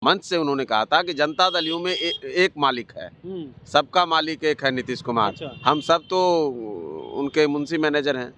मंच से उन्होंने कहा था कि जनता दल यू में एक मालिक है, सबका मालिक एक है नीतीश कुमार। अच्छा। हम सब तो उनके मुंशी मैनेजर हैं।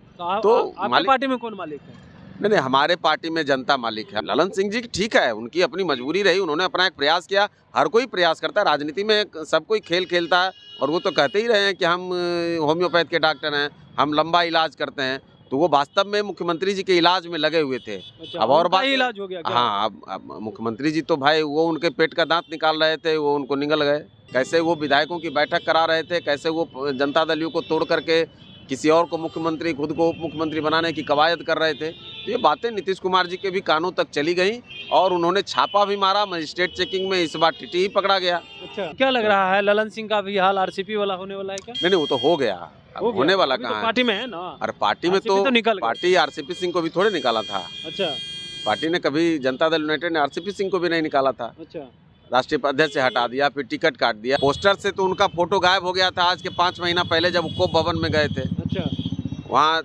तो आपकी पार्टी में कौन मालिक है? नहीं, हमारे पार्टी में जनता मालिक है। ललन सिंह जी ठीक है, उनकी अपनी मजबूरी रही, उन्होंने अपना एक प्रयास किया। हर कोई प्रयास करता है, राजनीति में सब कोई खेल खेलता है, और वो तो कहते ही रहे हैं कि हम होम्योपैथ के डॉक्टर हैं, हम लंबा इलाज करते हैं। तो वो वास्तव में मुख्यमंत्री जी के इलाज में लगे हुए थे। अच्छा, अब और बात इलाज हो गया क्या? हाँ, अब मुख्यमंत्री जी तो भाई वो उनके पेट का दांत निकाल रहे थे, वो उनको निगल गए। कैसे वो विधायकों की बैठक करा रहे थे, कैसे वो जनता दल यू को तोड़ करके किसी और को मुख्यमंत्री, खुद को उप मुख्यमंत्री बनाने की कवायद कर रहे थे। तो ये बातें नीतीश कुमार जी के भी कानों तक चली गई, और उन्होंने छापा भी मारा। मजिस्ट्रेट चेकिंग में इस बार टीटी ही पकड़ा गया। अच्छा, क्या लग रहा है, ललन सिंह का भी हाल आरसीपी वाला होने वाला है क्या? नहीं, वो तो हो गया, अब होने वाला कहाँ है? पार्टी में है ना। अरे पार्टी में तो पार्टी आरसीपी सिंह को भी थोड़े निकाला था। अच्छा, पार्टी ने कभी, जनता दल यूनाइटेड ने आरसीपी सिंह को भी नहीं निकाला था। अच्छा, राष्ट्रीय अध्यक्ष से हटा दिया, फिर टिकट काट दिया। पोस्टर से तो उनका फोटो गायब हो गया था आज के 5 महीना पहले, जब कोप भवन में गए थे। अच्छा, वहाँ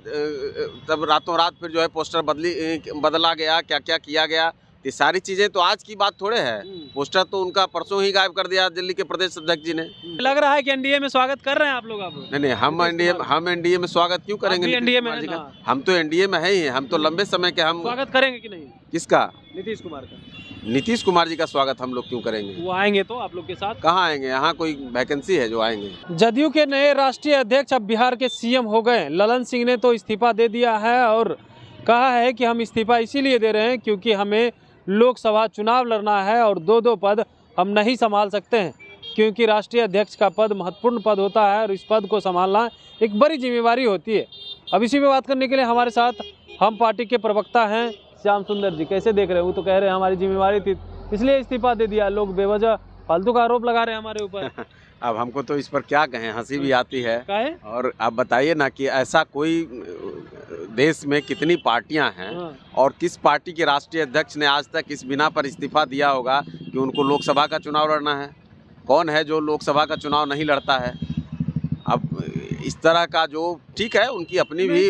तब रातों रात फिर जो है पोस्टर बदला गया, क्या क्या किया गया। ये सारी चीजें तो आज की बात थोड़े है। पोस्टर तो उनका परसों ही गायब कर दिया दिल्ली के प्रदेश अध्यक्ष जी ने। लग रहा है कि एनडीए में स्वागत कर रहे हैं आप लोग। अब नहीं, हम एनडीए में स्वागत क्यों करेंगे? एनडीए में हम तो एनडीए में है ही, हम तो लंबे समय के। हम स्वागत करेंगे कि नहीं? किसका? नीतीश कुमार का। नीतीश कुमार जी का स्वागत हम लोग क्यों करेंगे? वो आएंगे तो आप लोग के साथ? कहाँ आएंगे? यहाँ कोई वैकेंसी है जो आएंगे? जदयू के नए राष्ट्रीय अध्यक्ष अब बिहार के सीएम हो गए। ललन सिंह ने तो इस्तीफा दे दिया है और कहा है कि हम इस्तीफा इसीलिए दे रहे हैं क्योंकि हमें लोकसभा चुनाव लड़ना है और 2-2 पद हम नहीं संभाल सकते हैं, क्योंकि राष्ट्रीय अध्यक्ष का पद महत्वपूर्ण पद होता है और इस पद को संभालना एक बड़ी जिम्मेवारी होती है। अब इसी पे बात करने के लिए हमारे साथ हम पार्टी के प्रवक्ता हैं श्याम सुंदर जी। कैसे देख रहे हैं? वो तो कह रहे हैं हमारी जिम्मेवारी थी इसलिए इस्तीफा दे दिया। लोग बेवजह फालतू का आरोप लगा रहे हैं हमारे ऊपर। अब हमको तो इस पर क्या कहें, हंसी भी आती है। काहे? और आप बताइए ना कि ऐसा कोई देश में कितनी पार्टियां हैं, और किस पार्टी के राष्ट्रीय अध्यक्ष ने आज तक इस बिना पर इस्तीफा दिया होगा कि उनको लोकसभा का चुनाव लड़ना है? कौन है जो लोकसभा का चुनाव नहीं लड़ता है? अब इस तरह का जो ठीक है, उनकी अपनी भी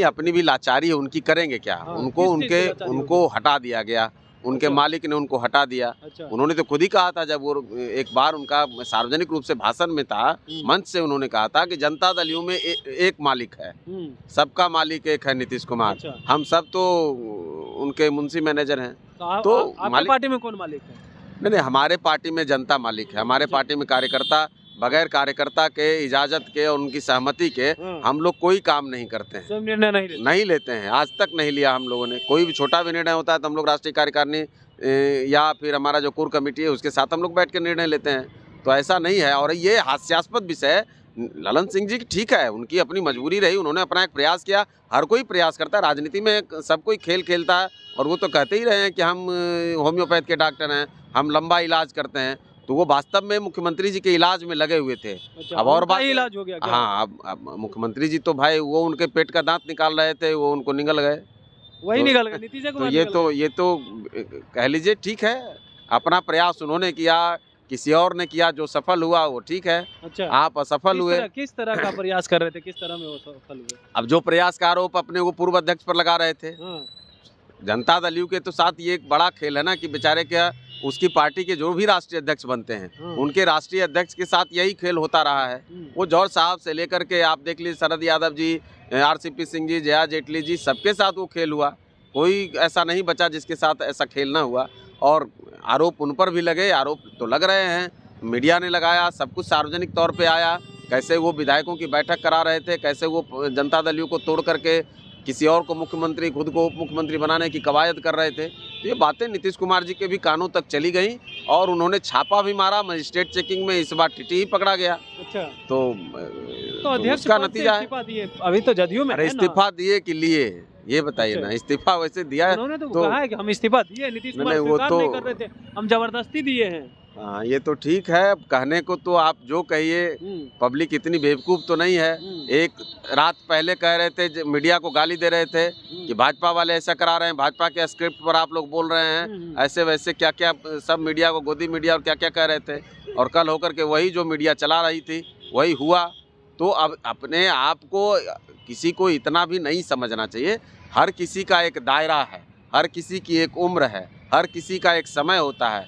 अपनी भी लाचारी है उनकी। करेंगे क्या? उनको हटा दिया गया, उनके मालिक ने उनको हटा दिया। अच्छा। उन्होंने तो खुद ही कहा था, जब वो एक बार उनका सार्वजनिक रूप से भाषण में था, मंच से उन्होंने कहा था कि जनता दल यू में एक मालिक है, सबका मालिक एक है नीतीश कुमार। अच्छा। हम सब तो उनके मुंशी मैनेजर हैं। तो आपकी पार्टी में कौन मालिक है? नहीं, हमारे पार्टी में जनता मालिक है। हमारे पार्टी में कार्यकर्ता, बगैर कार्यकर्ता के इजाजत के और उनकी सहमति के हम लोग कोई काम नहीं करते हैं, निर्णय नहीं लेते हैं। आज तक नहीं लिया हम लोगों ने। कोई भी छोटा भी निर्णय होता है तो हम लोग राष्ट्रीय कार्यकारिणी या फिर हमारा जो कोर कमेटी है उसके साथ हम लोग बैठ कर निर्णय लेते हैं। तो ऐसा नहीं है। और ये हास्यास्पद विषय है। ललन सिंह जी ठीक है, उनकी अपनी मजबूरी रही, उन्होंने अपना एक प्रयास किया। हर कोई प्रयास करता है, राजनीति में सब कोई खेल खेलता है, और वो तो कहते ही रहे हैं कि हम होम्योपैथ के डॉक्टर हैं, हम लंबा इलाज करते हैं। तो वो वास्तव में मुख्यमंत्री जी के इलाज में लगे हुए थे। अच्छा, अब और बात इलाज हो गया क्या? हाँ, अब मुख्यमंत्री जी तो भाई वो उनके पेट का दांत निकाल रहे थे, वो उनको निगल गए। वही निकल गए नीतीश कुमार। ये तो कह लीजिए ठीक है, अपना प्रयास उन्होंने किया, किसी और ने किया, जो सफल हुआ वो ठीक है। अच्छा, आप असफल हुए। किस तरह का प्रयास कर रहे थे? किस तरह में वो सफल हुए? अब जो प्रयास का आरोप अपने वो पूर्व अध्यक्ष पर लगा रहे थे, जनता दल यू के तो साथ ये एक बड़ा खेल है ना कि बेचारे क्या, उसकी पार्टी के जो भी राष्ट्रीय अध्यक्ष बनते हैं उनके राष्ट्रीय अध्यक्ष के साथ यही खेल होता रहा है। वो जौहर साहब से लेकर के आप देख लीजिए, शरद यादव जी, आरसीपी सिंह जी, जया जेटली जी, सबके साथ वो खेल हुआ। कोई ऐसा नहीं बचा जिसके साथ ऐसा खेल ना हुआ। और आरोप उन पर भी लगे, आरोप तो लग रहे हैं, मीडिया ने लगाया, सब कुछ सार्वजनिक तौर पर आया। कैसे वो विधायकों की बैठक करा रहे थे, कैसे वो जनता दल यू को तोड़ करके किसी और को मुख्यमंत्री, खुद को उप मुख्यमंत्री बनाने की कवायद कर रहे थे। तो ये बातें नीतीश कुमार जी के भी कानों तक चली गई, और उन्होंने छापा भी मारा। मजिस्ट्रेट चेकिंग में इस बार टीटी ही पकड़ा गया। अच्छा, तो अध्यक्ष का नतीजा है। अभी तो जदयू में इस्तीफा दिए कि लिए, ये बताइए ना। इस्तीफा वैसे दिया है, उन्होंने तो कहा है कि हम इस्तीफा दिए, नीतीश कुमार स्वीकार नहीं कर रहे थे, हम जबरदस्ती दिए हैं। हाँ, ये तो ठीक है। अब कहने को तो आप जो कहिए, पब्लिक इतनी बेवकूफ़ तो नहीं है। एक रात पहले कह रहे थे, मीडिया को गाली दे रहे थे कि भाजपा वाले ऐसा करा रहे हैं, भाजपा के स्क्रिप्ट पर आप लोग बोल रहे हैं, ऐसे वैसे क्या क्या सब मीडिया को, गोदी मीडिया और क्या क्या कह रहे थे। और कल होकर के वही जो मीडिया चला रही थी वही हुआ। तो अब अपने आप को किसी को इतना भी नहीं समझना चाहिए। हर किसी का एक दायरा है, हर किसी की एक उम्र है, हर किसी का एक समय होता है,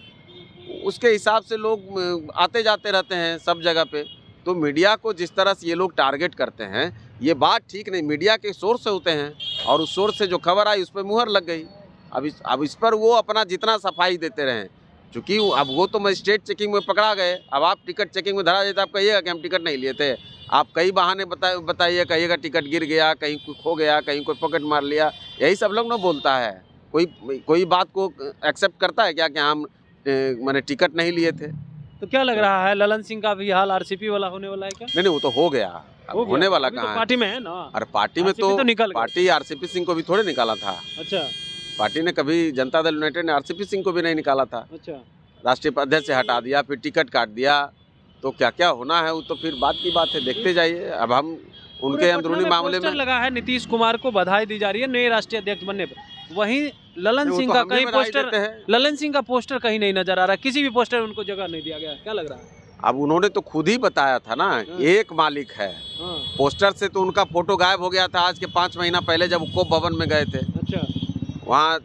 उसके हिसाब से लोग आते जाते रहते हैं सब जगह पे। तो मीडिया को जिस तरह से ये लोग टारगेट करते हैं, ये बात ठीक नहीं। मीडिया के सोर्स होते हैं और उस सोर्स से जो खबर आई उस पर मुहर लग गई। अब इस पर वो अपना जितना सफाई देते रहें, क्योंकि अब वो तो मजिस्ट्रेट चेकिंग में पकड़ा गए। अब आप टिकट चेकिंग में धरा जाए तो आप कहिएगा कि हम टिकट नहीं लिए थे। आप कई बहाने बताइए, कहिएगा टिकट गिर गया, कहीं कोई खो गया, कहीं कोई पॉकेट मार लिया, यही सब लोग ना बोलता है। कोई बात को एक्सेप्ट करता है क्या कि हम मैंने टिकट नहीं लिए थे? तो क्या लग रहा है, ललन सिंह का भी हाल आरसीपी वाला होने वाला है क्या? नहीं, वो तो हो गया, अब होने वाला कहाँ है? पार्टी में है ना। अरे पार्टी में तो पार्टी आरसीपी सिंह को भी थोड़े निकाला था। अच्छा, पार्टी ने कभी, जनता दल यूनाइटेड ने आरसीपी सिंह को भी नहीं निकाला था। अच्छा, राष्ट्रीय अध्यक्ष से हटा दिया, फिर टिकट काट दिया। तो क्या क्या होना है वो तो फिर बात की बात है, देखते जाइए। अब हम उनके अंदरूनी मामले में लगा है, नीतीश कुमार को बधाई दी जा रही है नए राष्ट्रीय अध्यक्ष बनने पर। वहीं ललन सिंह का कहीं पोस्टर, ललन सिंह का पोस्टर कहीं नहीं नजर आ रहा, किसी भी पोस्टर में उनको जगह नहीं दिया गया। क्या लग रहा है? अब उन्होंने तो खुद ही बताया था ना, एक मालिक है। पोस्टर से तो उनका फोटो गायब हो गया था आज के 5 महीना पहले, जब कोप भवन में गए थे। अच्छा, वहाँ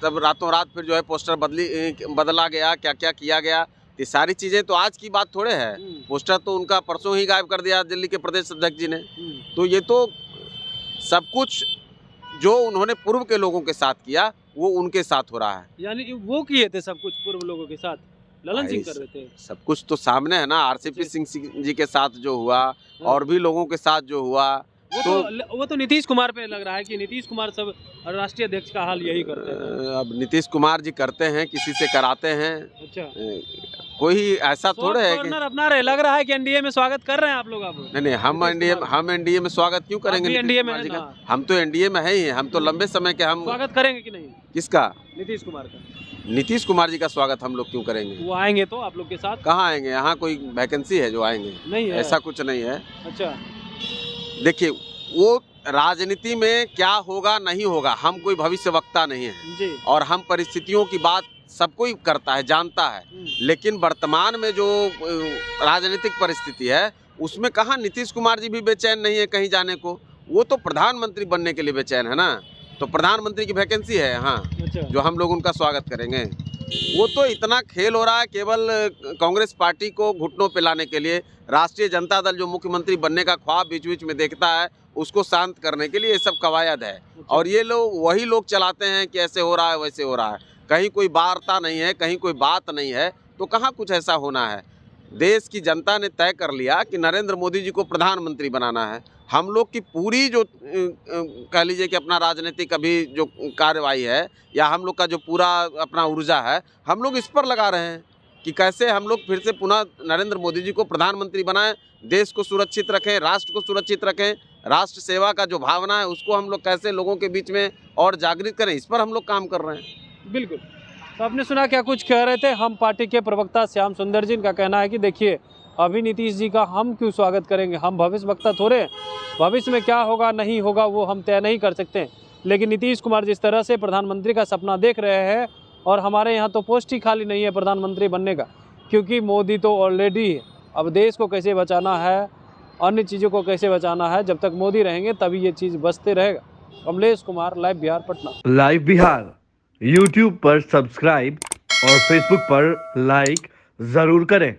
तब रातों रात फिर जो है पोस्टर बदला गया, क्या क्या किया गया, ये सारी चीजें तो आज की बात थोड़े है। पोस्टर तो उनका परसों ही गायब कर दिया दिल्ली के प्रदेश अध्यक्ष जी ने। तो ये तो सब कुछ जो उन्होंने पूर्व के लोगों के साथ किया वो उनके साथ हो रहा है। यानी वो किए थे सब कुछ पूर्व लोगों के साथ, ललन सिंह कर रहे थे। सब कुछ तो सामने है ना, आरसीपी सिंह जी के साथ जो हुआ और भी लोगों के साथ जो हुआ, वो तो नीतीश कुमार पे लग रहा है कि नीतीश कुमार सब राष्ट्रीय अध्यक्ष का हाल यही करते हैं। अब नीतीश कुमार जी करते हैं, किसी से कराते हैं। अच्छा, कोई ऐसा थोड़े है कि अपना रहे, लग रहा है कि एनडीए में स्वागत कर रहे हैं आप लोग। अब नहीं, हम एनडीए में स्वागत क्यों करेंगे? एनडीए में हम तो एनडीए में है ही, हम तो लंबे समय के हम स्वागत करेंगे कि नहीं? किसका? नीतीश कुमार का। नीतीश कुमार जी का स्वागत हम लोग क्यों करेंगे? वो आएंगे तो आप लोग के साथ? कहाँ आएंगे? यहाँ कोई वैकेंसी है जो आएंगे? नहीं है, ऐसा कुछ नहीं है। अच्छा, देखिए, वो राजनीति में क्या होगा नहीं होगा, हम कोई भविष्यवक्ता नहीं है जी। और हम परिस्थितियों की बात सब कोई करता है, जानता है। लेकिन वर्तमान में जो राजनीतिक परिस्थिति है उसमें कहाँ नीतीश कुमार जी भी बेचैन नहीं है कहीं जाने को। वो तो प्रधानमंत्री बनने के लिए बेचैन है ना, तो प्रधानमंत्री की वैकेंसी है यहाँ। अच्छा, जो हम लोग उनका स्वागत करेंगे। वो तो इतना खेल हो रहा है केवल कांग्रेस पार्टी को घुटनों पे लाने के लिए। राष्ट्रीय जनता दल जो मुख्यमंत्री बनने का ख्वाब बीच बीच में देखता है, उसको शांत करने के लिए ये सब कवायद है। और ये लोग वही लोग चलाते हैं कि ऐसे हो रहा है वैसे हो रहा है, कहीं कोई वार्ता नहीं है, कहीं कोई बात नहीं है, तो कहाँ कुछ ऐसा होना है। देश की जनता ने तय कर लिया कि नरेंद्र मोदी जी को प्रधानमंत्री बनाना है। हम लोग की पूरी जो कह लीजिए कि अपना राजनीतिक अभी जो कार्रवाई है या हम लोग का जो पूरा अपना ऊर्जा है, हम लोग इस पर लगा रहे हैं कि कैसे हम लोग फिर से पुनः नरेंद्र मोदी जी को प्रधानमंत्री बनाएं, देश को सुरक्षित रखें, राष्ट्र को सुरक्षित रखें, राष्ट्र सेवा का जो भावना है उसको हम लोग कैसे लोगों के बीच में और जागृत करें, इस पर हम लोग काम कर रहे हैं। बिल्कुल। तो आपने सुना क्या कुछ कह रहे थे हम पार्टी के प्रवक्ता श्याम सुंदर जी। इनका कहना है कि देखिए, अभी नीतीश जी का हम क्यों स्वागत करेंगे, हम भविष्य वक्ता थोड़े, भविष्य में क्या होगा नहीं होगा वो हम तय नहीं कर सकते। लेकिन नीतीश कुमार जिस तरह से प्रधानमंत्री का सपना देख रहे हैं, और हमारे यहाँ तो पोस्ट ही खाली नहीं है प्रधानमंत्री बनने का, क्योंकि मोदी तो ऑलरेडी, अब देश को कैसे बचाना है, अन्य चीज़ों को कैसे बचाना है, जब तक मोदी रहेंगे तभी ये चीज़ बचते रहेगा। Kamlesh Kumar, live Bihar, Patna. Live Bihar YouTube पर सब्सक्राइब और फेसबुक पर लाइक ज़रूर करें।